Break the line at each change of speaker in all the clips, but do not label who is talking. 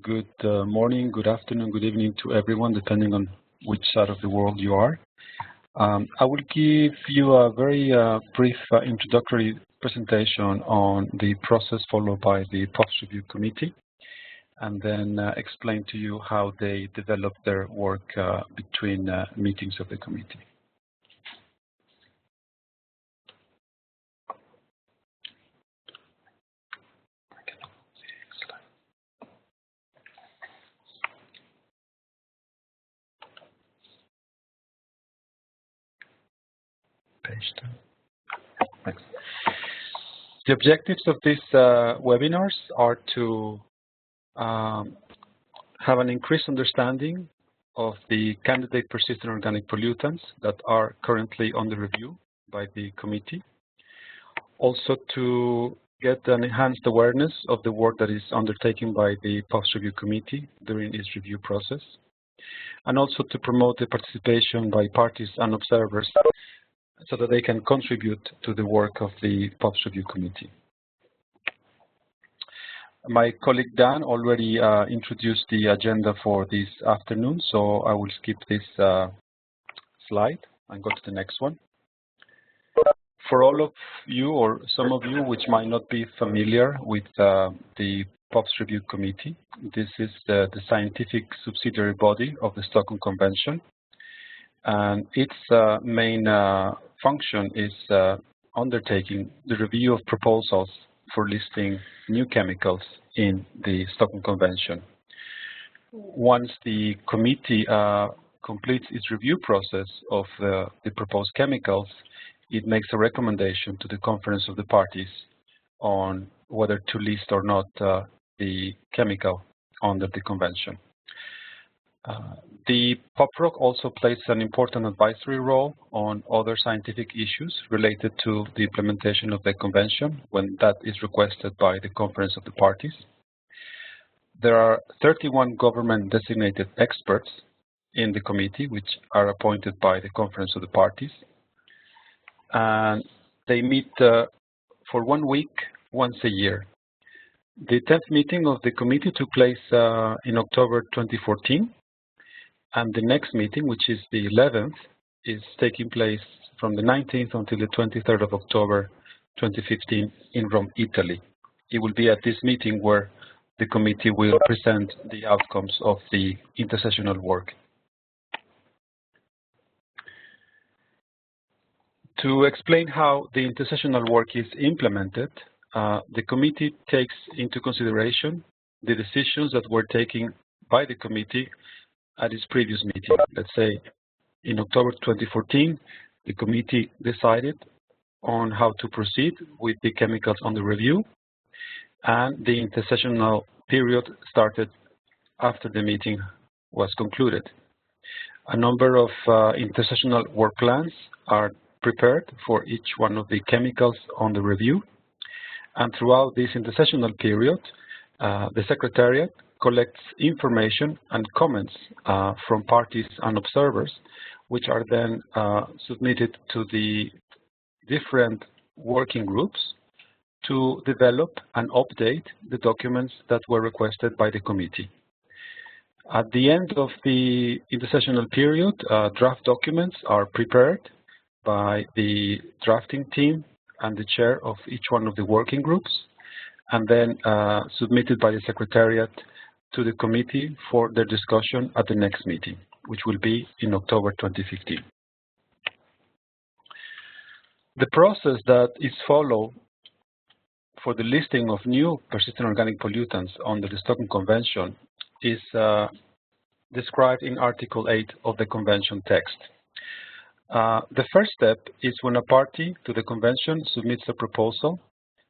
Good morning, good afternoon, good evening to everyone, depending on which side of the world you are. I will give you a very brief introductory presentation on the process followed by the POPRC Review Committee, and then explain to you how they develop their work between meetings of the committee. Next. The objectives of these webinars are to have an increased understanding of the candidate persistent organic pollutants that are currently under review by the committee. Also to get an enhanced awareness of the work that is undertaken by the POPRC Review Committee during its review process. And also to promote the participation by parties and observers so that they can contribute to the work of the POPRC Review Committee. My colleague Dan already introduced the agenda for this afternoon, so I will skip this slide and go to the next one. For all of you, or some of you which might not be familiar with the POPRC Review Committee, this is the scientific subsidiary body of the Stockholm Convention. And its main function is undertaking the review of proposals for listing new chemicals in the Stockholm Convention. Once the committee completes its review process of the proposed chemicals, it makes a recommendation to the Conference of the Parties on whether to list or not the chemical under the convention. The POPRC also plays an important advisory role on other scientific issues related to the implementation of the convention when that is requested by the Conference of the Parties. There are 31 government-designated experts in the committee which are appointed by the Conference of the Parties. And they meet for 1 week, once a year. The 10th meeting of the committee took place in October 2014. And the next meeting, which is the 11th, is taking place from the 19th until the 23rd of October 2015 in Rome, Italy. It will be at this meeting where the committee will present the outcomes of the intersessional work. To explain how the intersessional work is implemented, the committee takes into consideration the decisions that were taken by the committee at its previous meeting. Let's say in October 2014, the committee decided on how to proceed with the chemicals under review, and the intersessional period started after the meeting was concluded. A number of intersessional work plans are prepared for each one of the chemicals under review, and throughout this intersessional period, the Secretariat collects information and comments from parties and observers, which are then submitted to the different working groups to develop and update the documents that were requested by the committee. At the end of the intersessional period, draft documents are prepared by the drafting team and the chair of each one of the working groups, and then submitted by the Secretariat to the committee for their discussion at the next meeting, which will be in October 2015. The process that is followed for the listing of new persistent organic pollutants under the Stockholm Convention is described in Article 8 of the Convention text. The first step is when a party to the Convention submits a proposal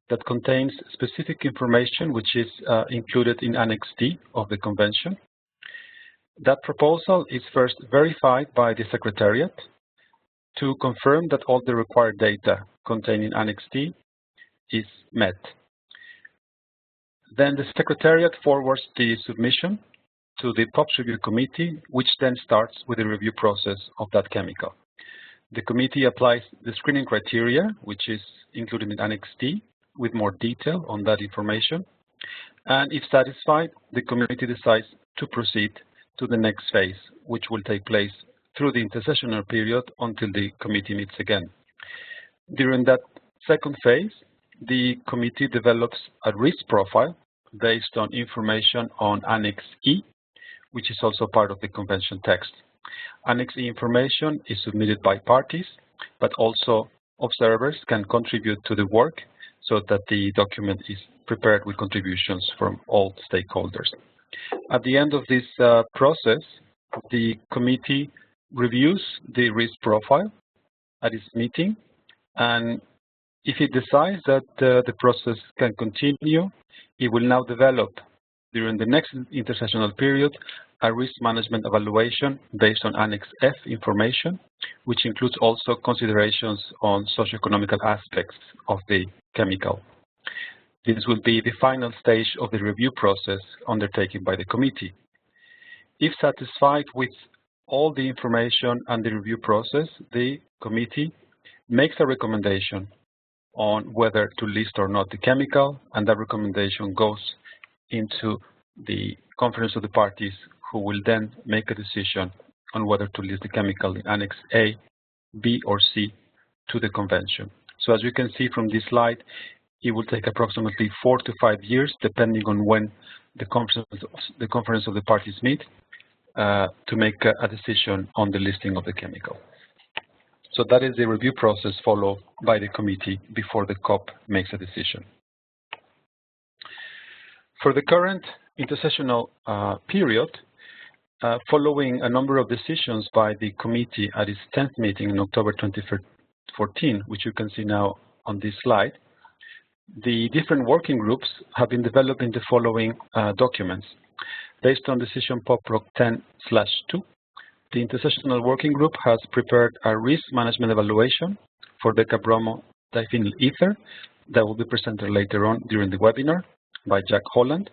that contains specific information which is included in Annex D of the Convention. That proposal is first verified by the Secretariat to confirm that all the required data contained in Annex D is met. Then the Secretariat forwards the submission to the POPRC Review Committee, which then starts with the review process of that chemical. The committee applies the screening criteria, which is included in Annex D, with more detail on that information. And if satisfied, the committee decides to proceed to the next phase, which will take place through the intersessional period until the committee meets again. During that second phase, the committee develops a risk profile based on information on Annex E, which is also part of the convention text. Annex E information is submitted by parties, but also observers can contribute to the work so that the document is prepared with contributions from all stakeholders. At the end of this process, the committee reviews the risk profile at its meeting, and if it decides that the process can continue, it will now develop during the next intersessional period a risk management evaluation based on Annex F information, which includes also considerations on socioeconomic aspects of the chemical. This will be the final stage of the review process undertaken by the committee. If satisfied with all the information and the review process, the committee makes a recommendation on whether to list or not the chemical, and that recommendation goes into the conference of the parties, who will then make a decision on whether to list the chemical in Annex A, B, or C to the convention. So as you can see from this slide, it will take approximately 4 to 5 years, depending on when the conference of the parties meet, to make a decision on the listing of the chemical. So that is the review process followed by the committee before the COP makes a decision. For the current intersessional period, following a number of decisions by the committee at its 10th meeting in October 2014, which you can see now on this slide, the different working groups have been developing the following documents. Based on decision POPRC 10/2, the intersessional working group has prepared a risk management evaluation for decabromo diphenyl ether that will be presented later on during the webinar by Jack Holland.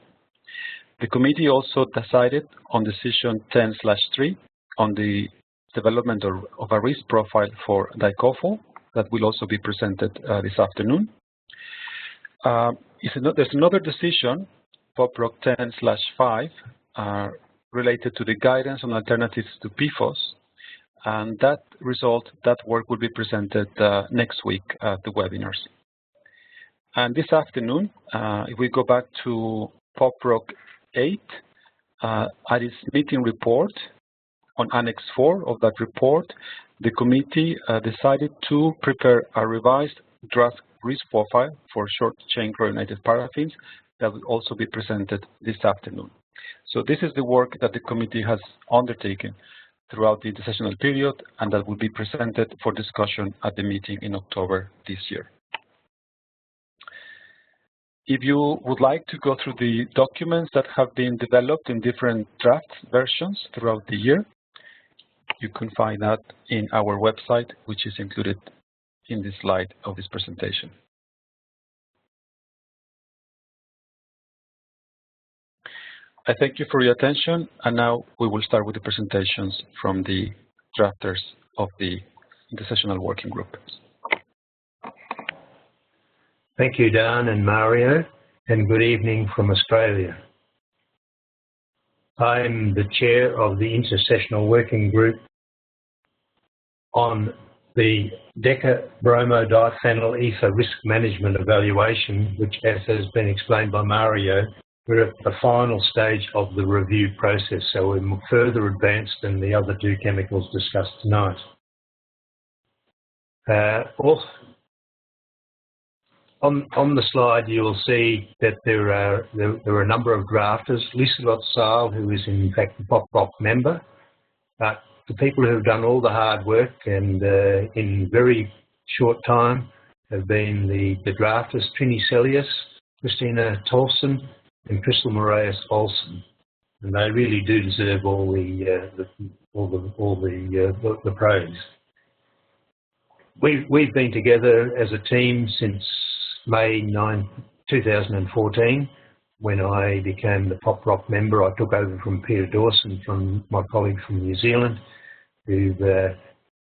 The committee also decided on decision 10/3 on the development of a risk profile for dicofol that will also be presented this afternoon. There's another decision, POPRC 10/5, related to the guidance on alternatives to PFOS, and that work will be presented next week at the webinars. And this afternoon, if we go back to POPRC 8, at its meeting report on Annex 4 of that report, the committee decided to prepare a revised draft risk profile for short-chain chlorinated paraffins that will also be presented this afternoon. So this is the work that the committee has undertaken throughout the intersessional period, and that will be presented for discussion at the meeting in October this year. If you would like to go through the documents that have been developed in different draft versions throughout the year, you can find that in our website, which is included in this slide of this presentation. I thank you for your attention, and now we will start with the presentations from the drafters of the intersessional working group.
Thank you, Dan and Mario, and good evening from Australia. I'm the chair of the intersessional working group on the decabromo diphenyl risk management evaluation, which, as has been explained by Mario, we're at the final stage of the review process, so we're further advanced than the other two chemicals discussed tonight. On the slide, you will see that there are a number of drafters. Lieselot Saal, who is in fact the POPRC member, but the people who have done all the hard work and in very short time have been the drafters Trini Celius, Christina Tolson, and Crystal Moraes Olsen, and they really do deserve all the praise. We've been together as a team since May 9, 2014, when I became the POPRC member. I took over from Peter Dawson, from my colleague from New Zealand, who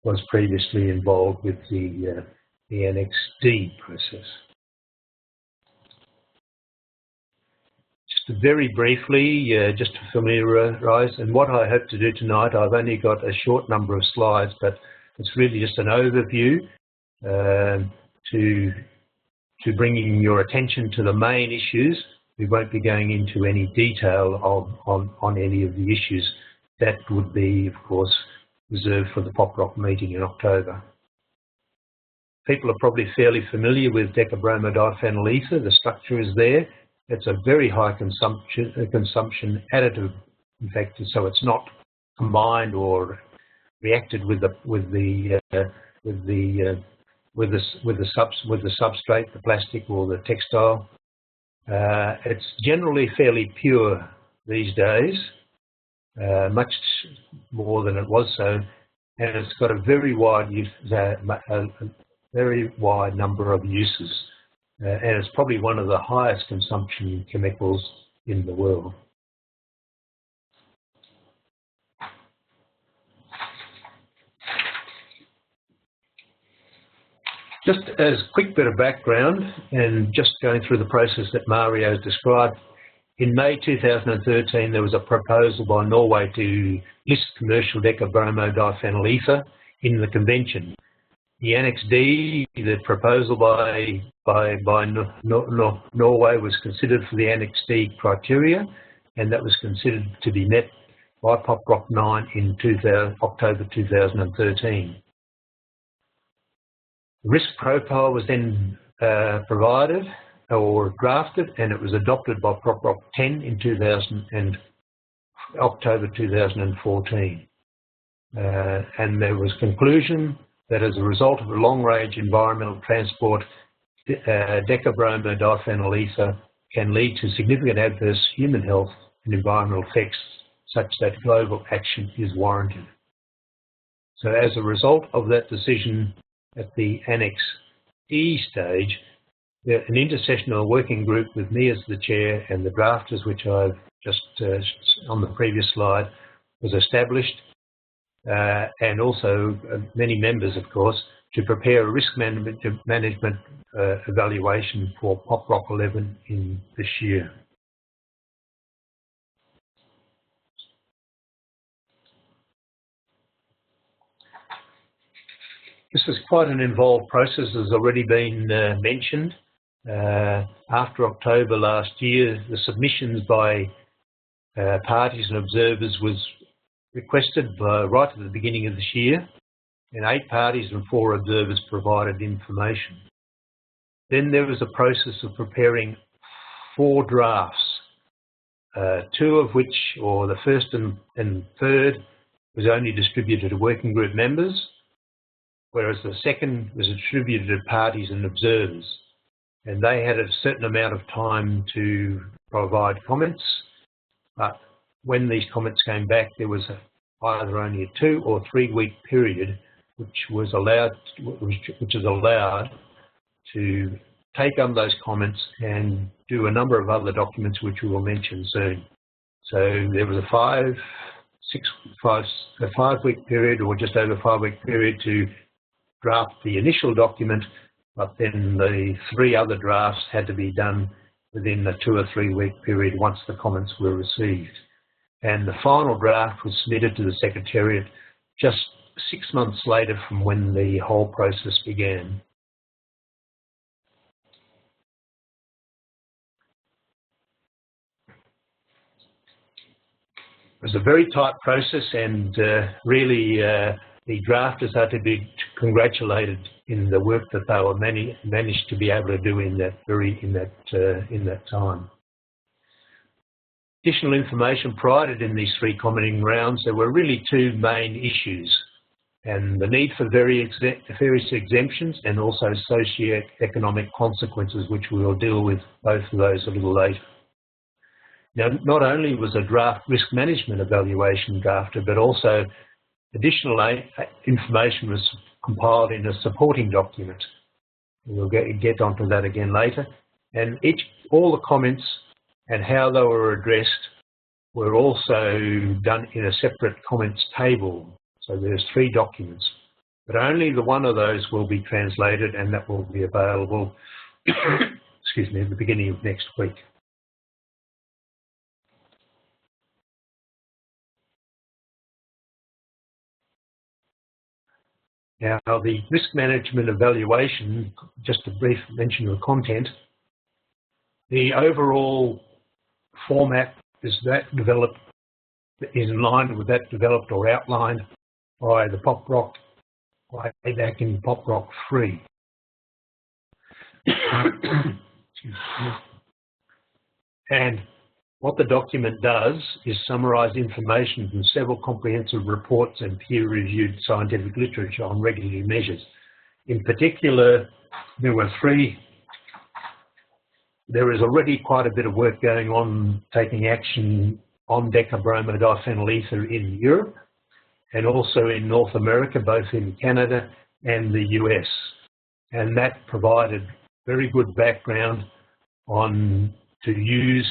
was previously involved with the Annex D process. Just very briefly, just to familiarise, and what I hope to do tonight, I've only got a short number of slides, but it's really just an overview to bringing your attention to the main issues. We won't be going into any detail on any of the issues. That would be, of course, reserved for the POPRC meeting in October. People are probably fairly familiar with decabromodiphenyl ether. The structure is there. It's a very high consumption additive, in fact, so it's not combined or reacted with the substrate, the plastic or the textile. It's generally fairly pure these days, much more than it was so, and it's got a very wide number of uses, and it's probably one of the highest consumption chemicals in the world. Just as a quick bit of background, and just going through the process that Mario has described, in May 2013 there was a proposal by Norway to list commercial decabromodiphenyl ether in the convention. The Annex D, the proposal by Norway, was considered for the Annex D criteria, and that was considered to be met by POPRC 9 in October 2013. The risk profile was then provided or drafted, and it was adopted by POPRC 10 in October 2014. And there was conclusion that as a result of the long-range environmental transport, decabromodiphenyl ether can lead to significant adverse human health and environmental effects such that global action is warranted. So as a result of that decision at the Annex E stage, an intersessional working group with me as the chair and the drafters, which I've just on the previous slide, was established, and also many members, of course, to prepare a risk management evaluation for POPRC 11 in this year. This is quite an involved process, as already been mentioned. After October last year, the submissions by parties and observers was requested right at the beginning of this year, and 8 parties and 4 observers provided information. Then there was a process of preparing 4 drafts, 2 of which, or the first and third, was only distributed to working group members, whereas the second was distributed to parties and observers. And they had a certain amount of time to provide comments, but when these comments came back, there was either only a 2 or 3 week period which is allowed to take on those comments and do a number of other documents which we will mention soon. So there was a 5 week period, or just over 5 week period, to draft the initial document, but then the 3 other drafts had to be done within the 2 or 3 week period once the comments were received. And the final draft was submitted to the Secretariat just 6 months later from when the whole process began. It was a very tight process, and really the drafters are to be congratulated in the work that they were managed to be able to do in that time. Additional information provided in these 3 commenting rounds. There were really 2 main issues, and the need for various exemptions and also socio-economic consequences, which we will deal with both of those a little later. Now, not only was a draft risk management evaluation drafted, but also additional information was compiled in a supporting document. We'll get onto that again later. And all the comments and how they were addressed were also done in a separate comments table. So there's 3 documents, but only the one of those will be translated, and that will be available excuse me, at the beginning of next week. Now, the risk management evaluation, just a brief mention of the content, the overall format is that developed, is in line with that developed or outlined by the POPRC way back in POPRC 3. And what the document does is summarise information from several comprehensive reports and peer-reviewed scientific literature on regulatory measures. In particular, there is already quite a bit of work going on taking action on decabromidiphenyl ether in Europe and also in North America, both in Canada and the US. And that provided very good background on to use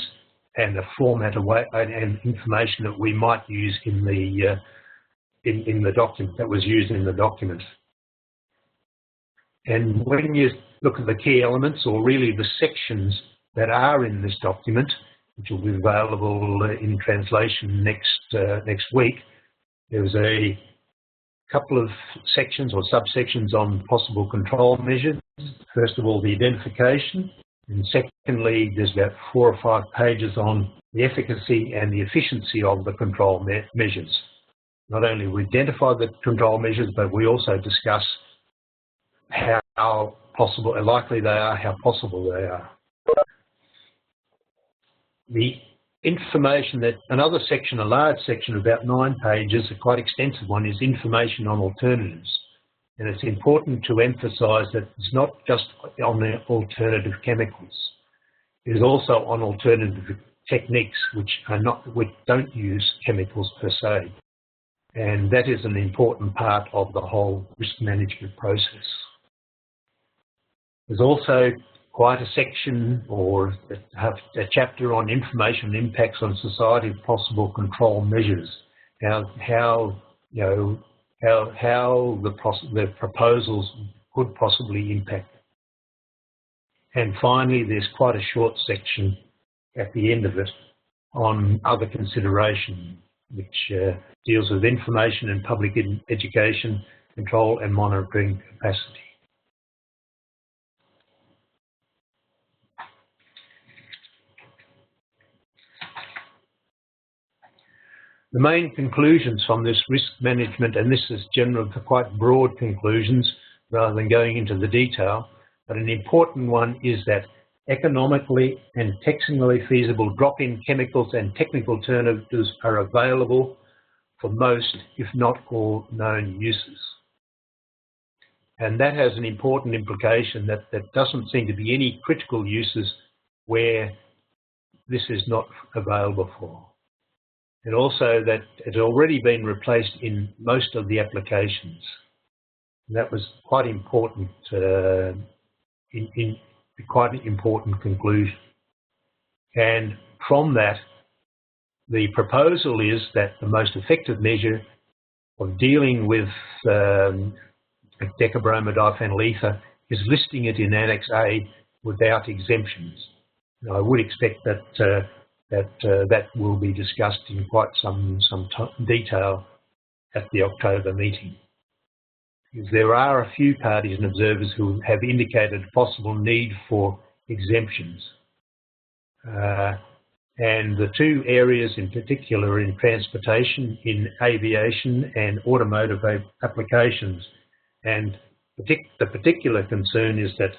and a format and information that we might use in the document, that was used in the document. And when you look at the key elements, or really the sections that are in this document, which will be available in translation next week, there's a couple of sections or subsections on possible control measures. First of all, the identification, and secondly, there's about 4 or 5 pages on the efficacy and the efficiency of the control measures. Not only we identify the control measures, but we also discuss how possible, how likely they are, how possible they are. The information that, another section, a large section, about 9 pages, a quite extensive one, is information on alternatives. And it's important to emphasise that it's not just on the alternative chemicals. It is also on alternative techniques which don't use chemicals per se. And that is an important part of the whole risk management process. There's also quite a section or a chapter on information impacts on society of possible control measures. How the proposals could possibly impact. And finally, there's quite a short section at the end of it on other consideration, which deals with information and public education, control and monitoring capacity. The main conclusions from this risk management, and this is general, quite broad conclusions rather than going into the detail, but an important one is that economically and technically feasible drop-in chemicals and technical alternatives are available for most, if not all, known uses. And that has an important implication that there doesn't seem to be any critical uses where this is not available for. And also that it's already been replaced in most of the applications. And that was quite important, quite an important conclusion. And from that, the proposal is that the most effective measure of dealing with decabromidiphenyl ether is listing it in Annex A without exemptions. Now, I would expect that that will be discussed in quite some detail at the October meeting. Because there are a few parties and observers who have indicated possible need for exemptions. And the 2 areas in particular are in transportation, in aviation and automotive applications. And the particular concern is that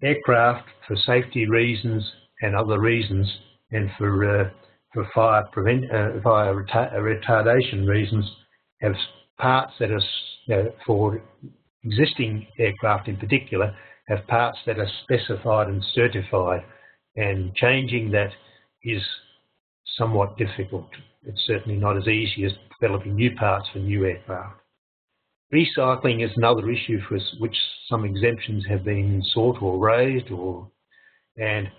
aircraft, for safety reasons and other reasons, and for fire retardation reasons, have parts that are, for existing aircraft in particular, have parts that are specified and certified, and changing that is somewhat difficult. It's certainly not as easy as developing new parts for new aircraft. Recycling is another issue for which some exemptions have been sought or raised, and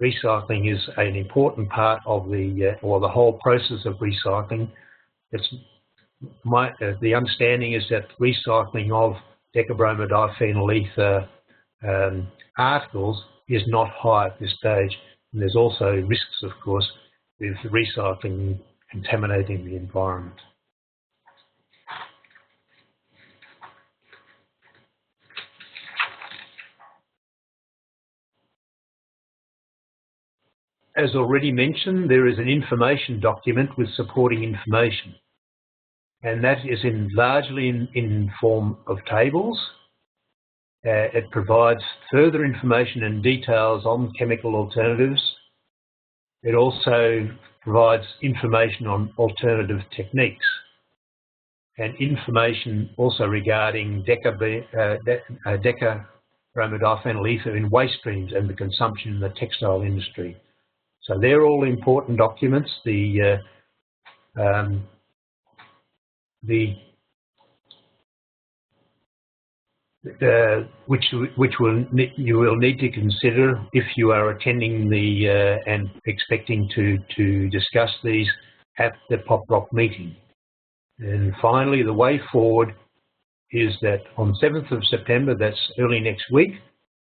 recycling is an important part of the whole process of recycling. The understanding is that recycling of decabromidiphenyl ether articles is not high at this stage, and there's also risks, of course, with recycling contaminating the environment. as already mentioned, there is an information document with supporting information, and that is largely in form of tables. It provides further information and details on chemical alternatives. It also provides information on alternative techniques and information also regarding decabromadiphenyl ether in waste streams and the consumption in the textile industry. So they're all important documents. Which you will need to consider if you are attending and expecting to discuss these at the POPRC meeting. And finally, the way forward is that on 7th of September, that's early next week,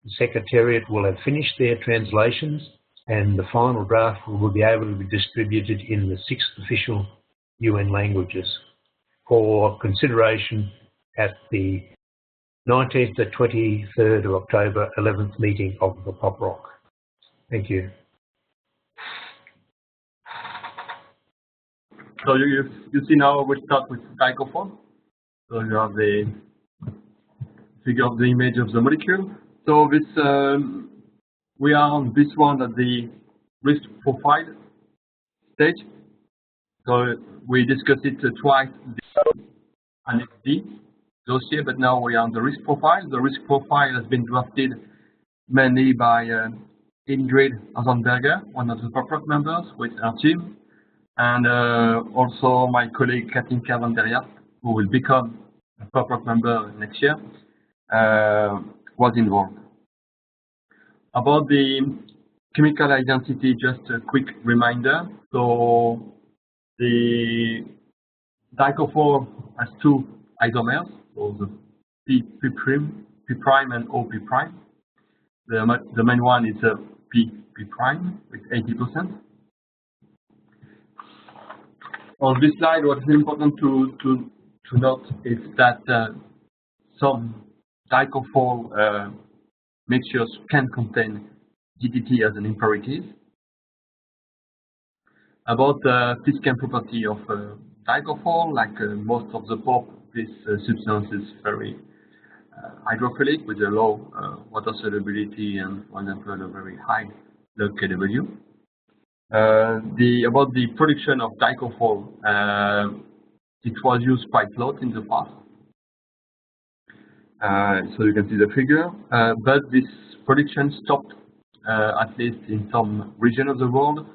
the Secretariat will have finished their translations and the final draft will be able to be distributed in the 6 official UN languages for consideration at the 19th to 23rd of October 11th meeting of the POPRC. Thank you.
So you see now we'll start with dicophol. So you have the figure of the image of the molecule. So this we are on this one at the risk profile stage. So we discussed it twice and it's the dossier, but now we are on the risk profile. The risk profile has been drafted mainly by Ingrid Hasenberger, one of the POPRC members with our team, and also my colleague Katinka van der Jaap, who will become a POPRC member next year, was involved. About the chemical identity, just a quick reminder. So the dicophol has 2 isomers, so the P prime and O P prime. The main one is a P prime with 80%. On this slide, what is important to note is that some dicophol mixtures can contain DDT as an impurity. About the physical property of dicophol, like most of the POP, this substance is very hydrophilic with a low water solubility and, for example, a very high log Kw. About the production of dicophol, it was used quite a lot in the past. So you can see the figure, but this production stopped at least in some region of the world.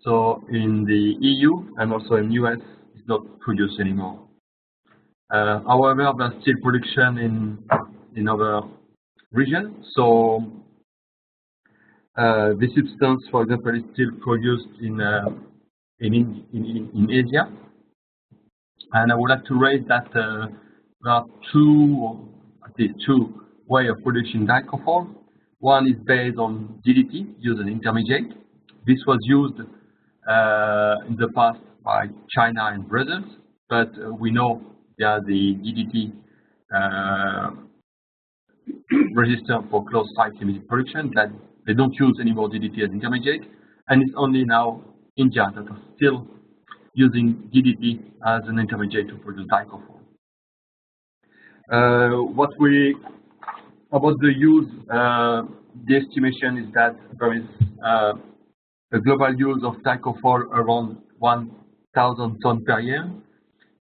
So in the EU and also in US, it's not produced anymore. However, there's still production in other regions. So this substance, for example, is still produced in Asia. And I would like to raise that there are at least two ways of producing dicophol. One is based on DDT, used an intermediate. This was used in the past by China and Brazil, but we know they are the DDT resistant for closed site chemical production, that they don't use anymore DDT as intermediate, and it's only now India that are still using DDT as an intermediate to produce dicophol. About the use, the estimation is that there is a global use of dicophol around 1,000 tons per year,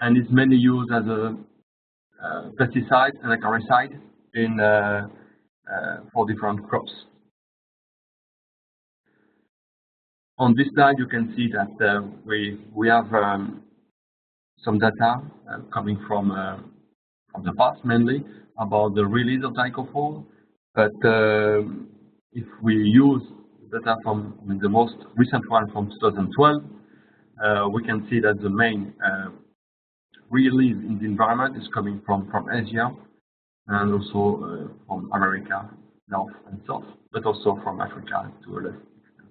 and is mainly used as a pesticide and a herbicide for different crops. On this slide, you can see that we have some data coming from the past, mainly about the release of dicophol. But if we use data from the most recent one from 2012, we can see that the main release in the environment is coming from Asia and also from America, North and South, but also from Africa to a lesser extent.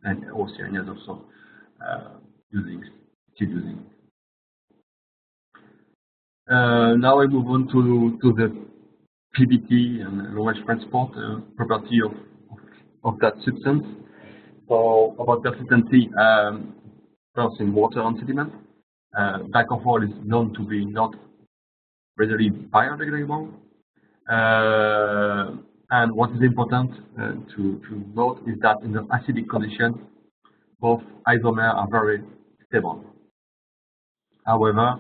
And Oceania is also still using it. Now I move on to the PBT and long-range transport property of that substance. So about persistency, first in water and sediment, dichlorphol is known to be not readily biodegradable. And what is important to note is that in the acidic condition, both isomers are very stable. However,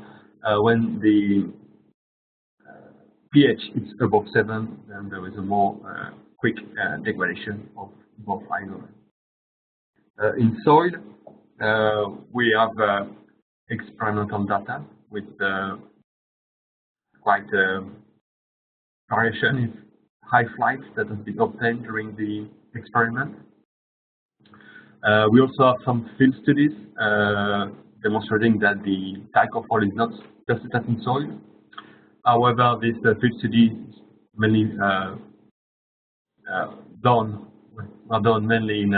when the pH is above 7, then there is a more quick degradation of both isomers. In soil, we have experimental data with quite variation in half-life that has been obtained during the experiment. We also have some field studies demonstrating that the dichlorphol is not persistent in soil. However, this field study is mainly done mainly in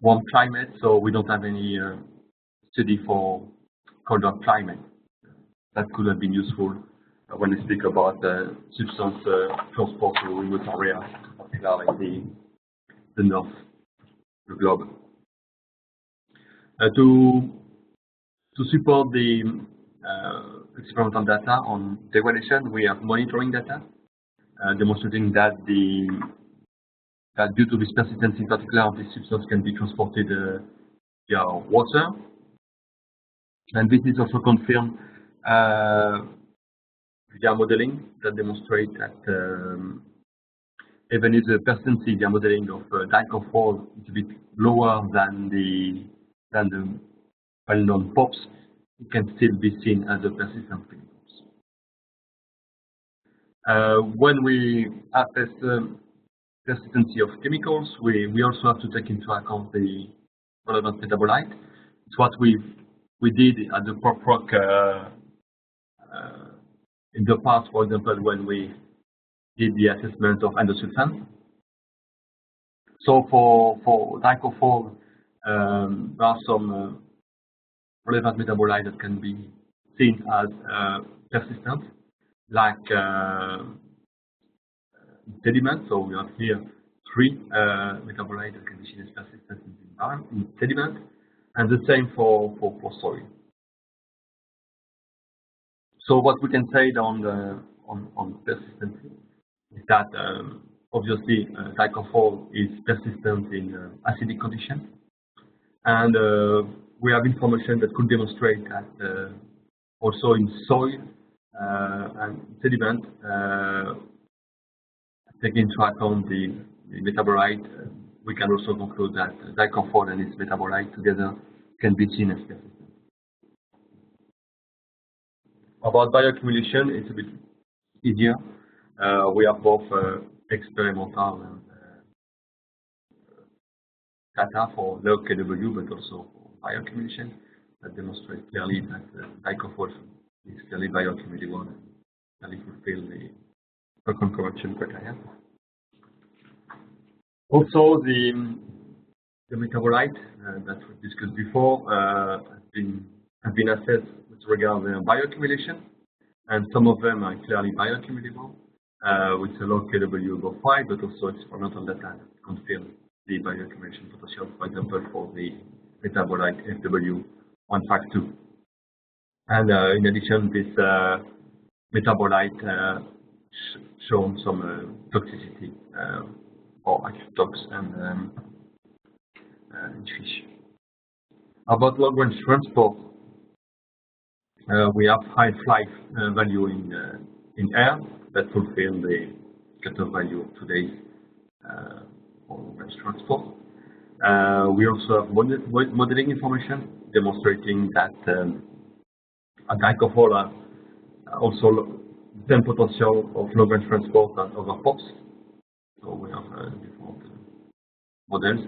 warm climate, so we don't have any study for colder climate. That could have been useful when we speak about substance transport to remote areas, particularly the north of the globe. To support the experimental data on degradation, we have monitoring data demonstrating that due to this persistency in particular, this substance can be transported via water. And this is also confirmed via modeling that demonstrate that even if the persistency via modeling of dichlorphol is a bit lower than the well-known POPs, it can still be seen as a persistent chemicals. When we assess persistency of chemicals, we also have to take into account the relevant metabolite. It's what we did at the POPRC in the past, for example, when we did the assessment of endosulfan. So for dichlorphol, there are some relevant metabolites that can be seen as persistent, like sediment. So we have here 3 metabolites that can be seen as persistent in sediment, and the same for soil. So what we can say on persistency is that obviously dichlorphol is persistent in acidic conditions, and we have information that could demonstrate that also in soil and sediment, taking into account the metabolite, we can also conclude that dichlorphol and its metabolite together can be seen as persistent. About bioaccumulation, it's a bit easier. We have both experimental and data for log KW, but also for bioaccumulation that demonstrate clearly that dichlorphol is clearly bioaccumulable and clearly fulfill the Stockholm Convention criteria. Also, the metabolite that we discussed before have been assessed with regard to bioaccumulation, and some of them are clearly bioaccumulable with a log KW above 5, but also experimental data that confirm the bioaccumulation potential, for example, for the metabolite FW152. And in addition, this metabolite shown some toxicity for acute tox and in fish. About long-range transport, we have half-life value in air that fulfill the cutoff value of today's long-range transport. We also have modeling information demonstrating that dichlorphol also the same potential of long-range transport as other POPs. So we have different models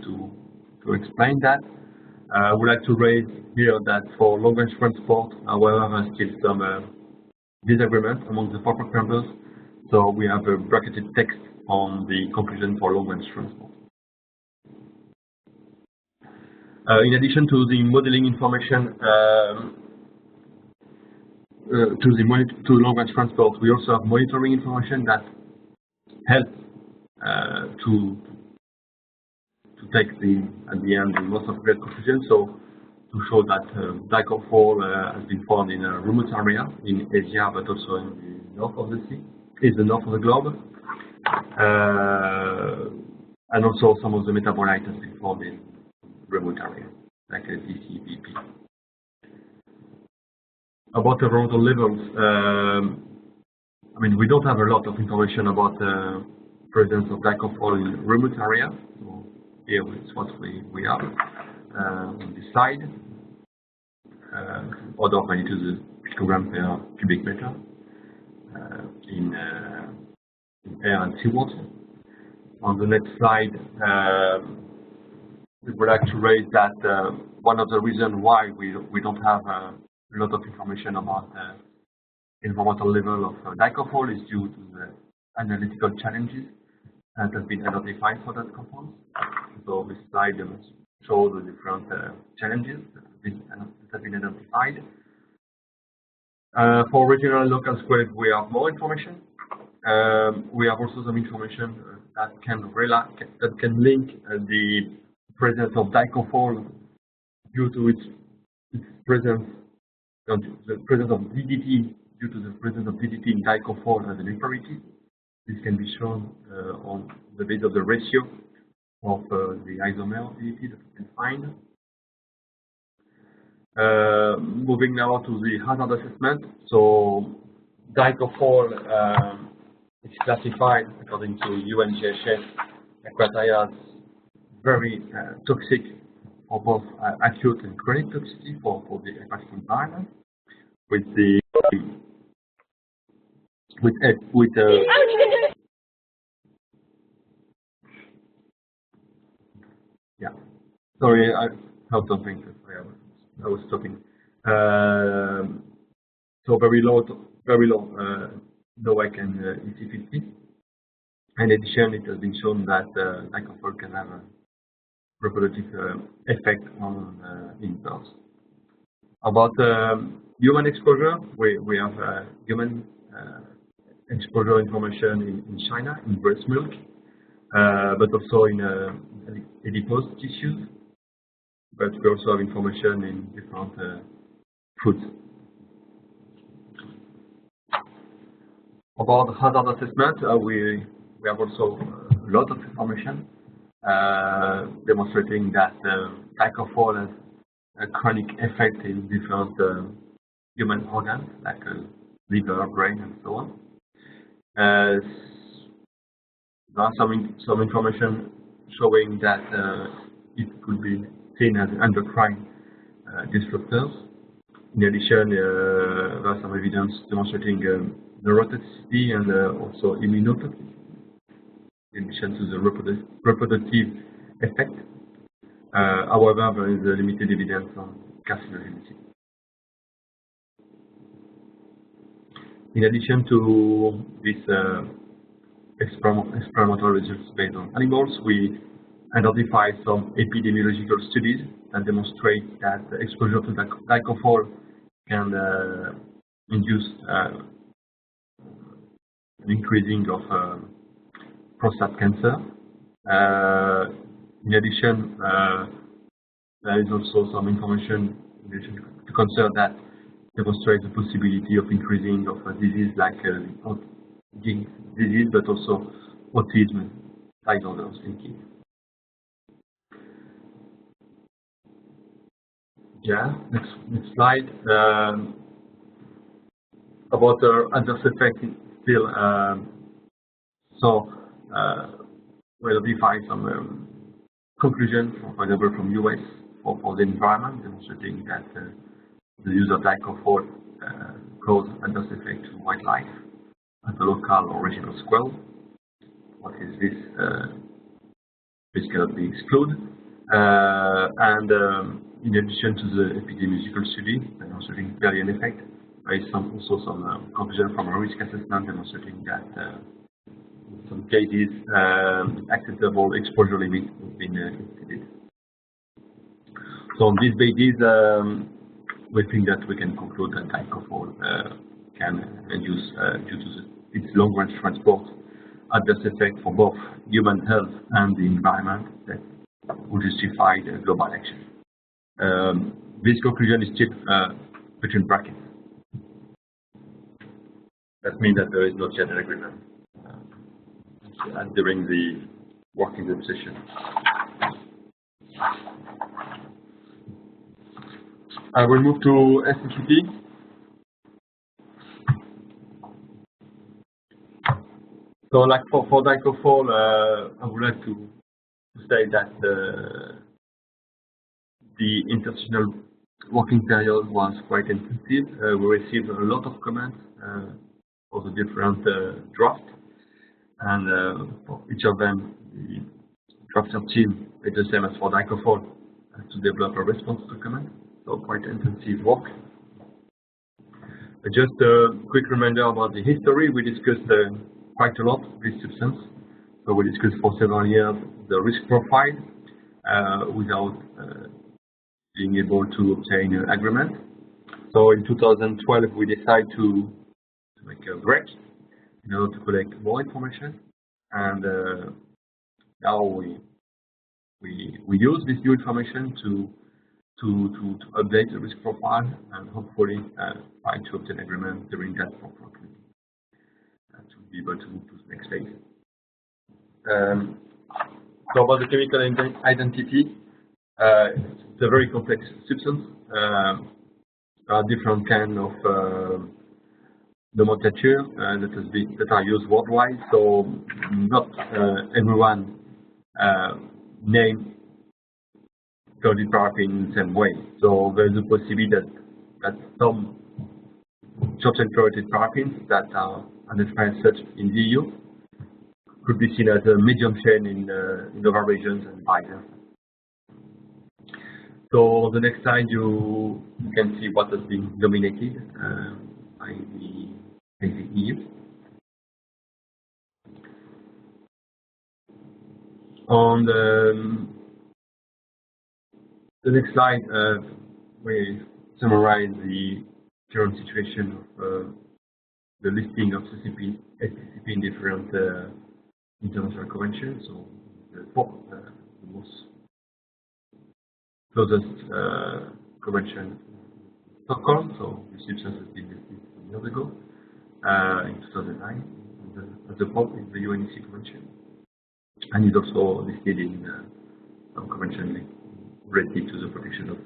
to explain that. I would like to raise here that for long-range transport, however, there are still some disagreement among the POPRC members. So we have a bracketed text on the conclusion for long-range transport. In addition to the modeling information to long-range transport, we also have monitoring information that help to take at the end the most appropriate conclusion. So to show that dichlorphol has been found in a remote area in Asia, but also in the north of the sea, in the north of the globe, and also some of the metabolites has been found in remote areas like DC, BP. About environmental levels, I mean, we don't have a lot of information about the presence of dichlorphol in remote areas. So here is what we have on this slide. Order of magnitude picogram per cubic meter in air and seawater. On the next slide, we would like to raise that one of the reasons why we don't have a lot of information about the environmental level of dichlorphol is due to the analytical challenges that have been identified for that compound. So this slide shows the different challenges that have been identified. For regional and local squares, we have more information. We have also some information that can link the presence of dichlorphol due to its presence, the presence of DDT due to the presence of DDT in dichlorphol as an impurity. This can be shown on the basis of the ratio of the isomer of DDT that we can find. Moving now to the hazard assessment. So dichlorphol is classified according to UNGHS criteria as very toxic for both acute and chronic toxicity for the aquatic environment. Yeah, sorry, I heard something. I was stopping. So very low, NOAC and EC50. In addition, it has been shown that dichlorphol can have a reproductive effect on impulse. About human exposure, we have human exposure information in China, in breast milk, but also in adipose tissues. But we also have information in different foods. About hazard assessment, we have also a lot of information demonstrating that dichlorphol has a chronic effect in different human organs like liver, brain, and so on. There are some information showing that it could be seen as endocrine disruptors. In addition, there are some evidence demonstrating neurotoxicity and also immunotoxicity, in addition to the reproductive effect. However, there is limited evidence on carcinogenicity. In addition to this experimental results based on animals, we identify some epidemiological studies that demonstrate that exposure to dichlorphol can induce an increasing of prostate cancer. In addition, there is also some information in addition to cancer that demonstrates the possibility of increasing of a disease like disease, but also autism disorders in kids. Yeah, next slide. About the adverse effect still. We'll identify some conclusions, for example, from US for the environment, demonstrating that the use of dichlorphol causes adverse effect to wildlife at the local or regional scale. What is this? This cannot be excluded. In addition to the epidemiological study demonstrating clearly an effect, there is also some conclusion from a risk assessment demonstrating that in some cases acceptable exposure limit has been exceeded. So on this basis, we think that we can conclude that dichlorphol can induce, due to its long-range transport, adverse effect for both human health and the environment that would justify the global action. This conclusion is still between brackets. That means that there is not yet an agreement during the working group session. I will move to SCCP. So, like for dicofol, I would like to say that the international working period was quite intensive. We received a lot of comments for the different drafts, and for each of them, the drafter team did the same as for dicofol to develop a response to comment. So quite intensive work. Just a quick reminder about the history. We discussed quite a lot this substance. So we discussed for several years the risk profile without being able to obtain an agreement. So in 2012, we decided to make a break in order to collect more information, and now we use this new information to update the risk profile and hopefully try to obtain agreement during that POPRC meeting to be able to move to the next phase. So about the chemical identity, it's a very complex substance. There are different kinds of nomenclature that are used worldwide, so not everyone names chlorinated paraffin in the same way. So there's a possibility that some short-chain chlorinated paraffins that are identified as such in the EU could be seen as a medium chain in other regions and vice versa. So on the next slide, you can see what has been dominated by the EU. On the next slide, we summarize the current situation of the listing of SCCP in different international conventions. So the most closest convention, Stockholm. So the substance has been listed some years ago in 2009 as a POP in the UNEC convention, and is also listed in some convention related to the protection of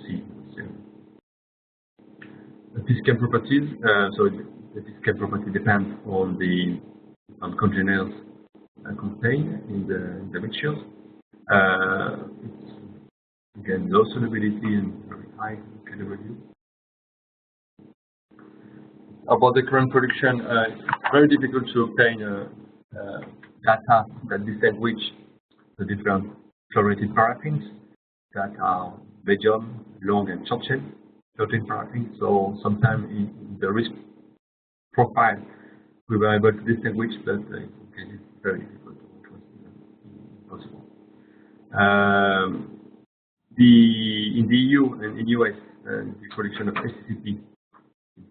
sea. The physical properties. So the physical property depends on the containers contained in the mixtures. It's again low solubility and very high calorie value. About the current production, it's very difficult to obtain data that distinguish the different chlorinated paraffins that are medium, long, and short chain chlorinated paraffins. So sometimes in the risk profile we were able to distinguish, but it's very difficult. It was impossible. In the EU and in the US, the production of SCCP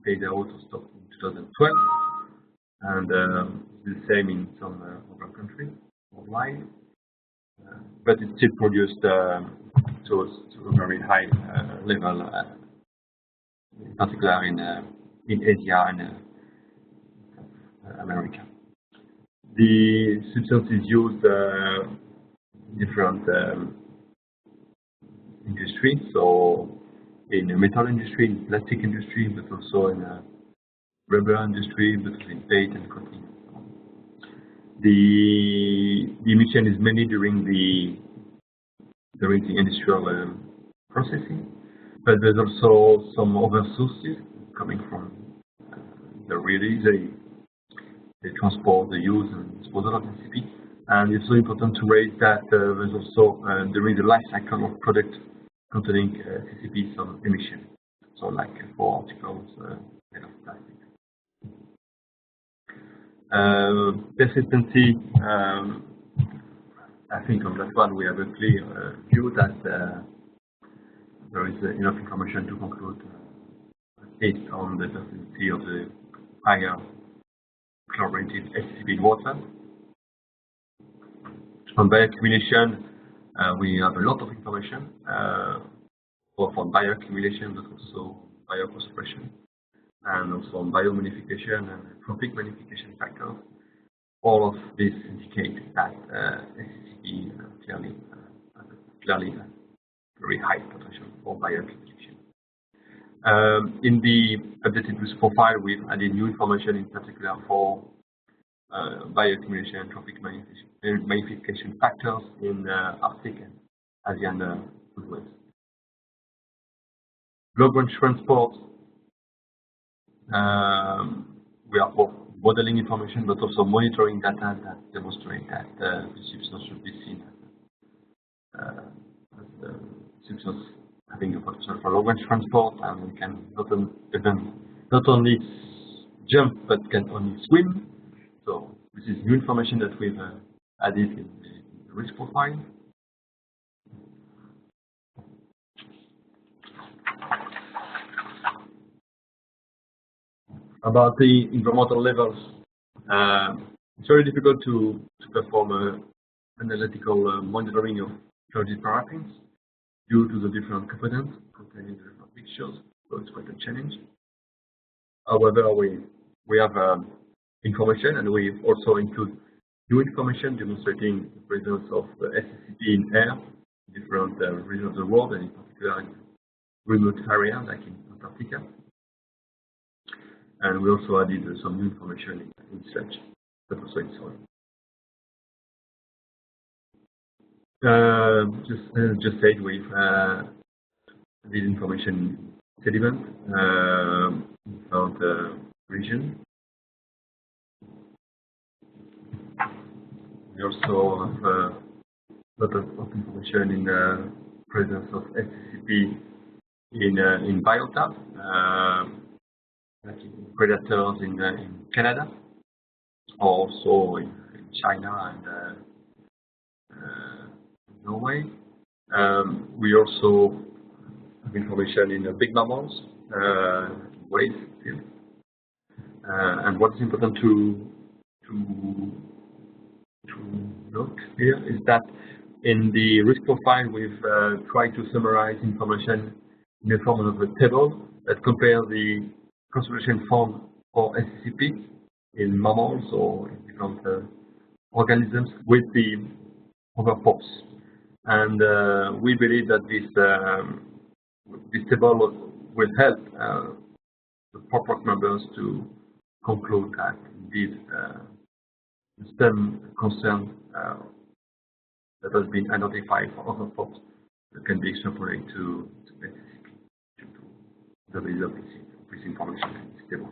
phased out or stopped in 2012, and the same in some other countries worldwide. But it's still produced to a very high level, in particular in Asia and America. The substance is used in different industries, so in the metal industry, in plastic industry, but also in rubber industry, but in paint and coating. The emission is mainly during the industrial processing, but there's also some other sources coming from the release, the transport, the use and disposal of SCCP. And it's so important to raise that there's also during the life cycle of product containing SCCP some emission. So like for articles made of plastic. Persistency, I think on that one we have a clear view that there is enough information to conclude based on the persistency of the higher chlorinated SCCP in water. On bioaccumulation, We have a lot of information, both on bioaccumulation, but also biocosuppression, and also on biomodification and trophic modification factors. All of this indicates that SCCP clearly has a very high potential for bioaccumulation. In the updated risk profile, we've added new information in particular for bioaccumulation and trophic modification factors in Arctic and Asian foodways. Global transport, we are both modeling information but also monitoring data that demonstrate that the substance should be seen as substance having a potential for long-range transport, and we can not only jump but can only swim. So this is new information that we've added in the risk profile. About the environmental levels, it's very difficult to perform analytical monitoring of chloride paraffins due to the different components containing the different mixtures, so it's quite a challenge. However, we have information, and we also include new information demonstrating the presence of SCCP in air in different regions of the world, and in particular in remote areas like in Antarctica. And we also added some new information in sludge, but also in soil. Just said we've added information in sediment about the region. We also have a lot of information in the presence of SCCP in biota, like in predators in Canada, also in China and Norway. We also have information in big mammals, whales still. And what is important to note here is that in the risk profile we've tried to summarize information in the form of a table that compares the concentration found for SCCP in mammals or in different organisms with the other POPs. And we believe that this table will help the POPRC members to conclude that indeed some concern that has been identified for other POPs that can be extrapolated to SCCP due to the result of this information in this table.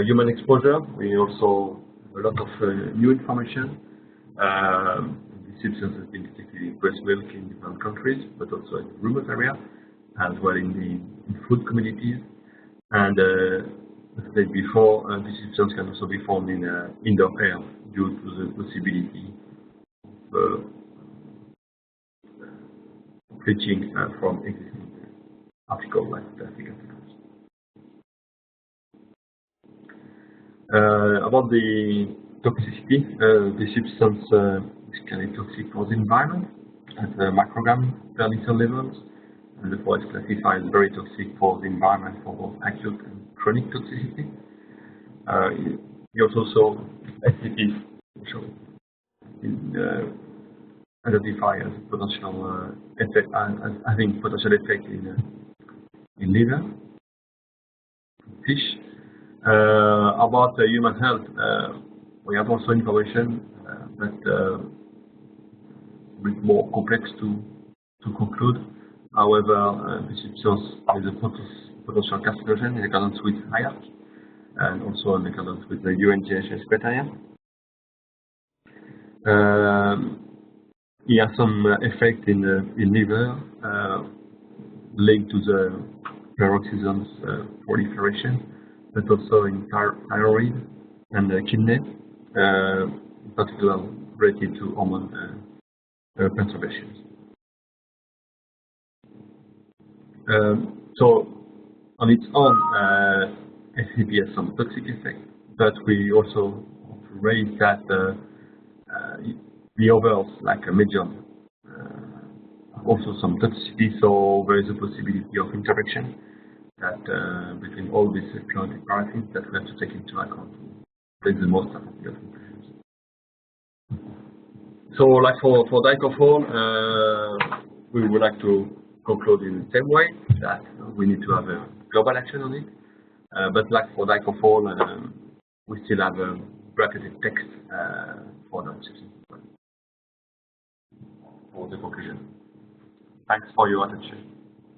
Human exposure, we also have a lot of new information. The substance has been detected in breast milk in different countries, but also in remote area, as well in food communities. And as I said before, this substance can also be found in indoor air due to the possibility of leaching from existing articles like plastic articles. About the toxicity, the substance is clearly toxic for the environment at microgram per liter levels, and therefore it's classified as very toxic for the environment for both acute and chronic toxicity. You also saw SCP identify as potential effect, as having potential effect in liver, fish. About human health, we have also information that is more complex to conclude. However, the substance is a potential carcinogen in accordance with IARC and also in accordance with the UNGHS criteria. He has some effect in liver linked to the peroxisons proliferation, but also in thyroid and kidney, particularly related to hormone perturbations. So on its own, SCP has some toxic effect, but we also raise that the others, like a medium, also some toxicity, so there is a possibility of interaction that between all these climatic parameters that we have to take into account to take the most out of the conclusions. So, like for dicophone, we would like to conclude in the same way that we need to have a global action on it. But like for dicophone, we still have a bracketed text for the for the conclusion. Thanks for your attention.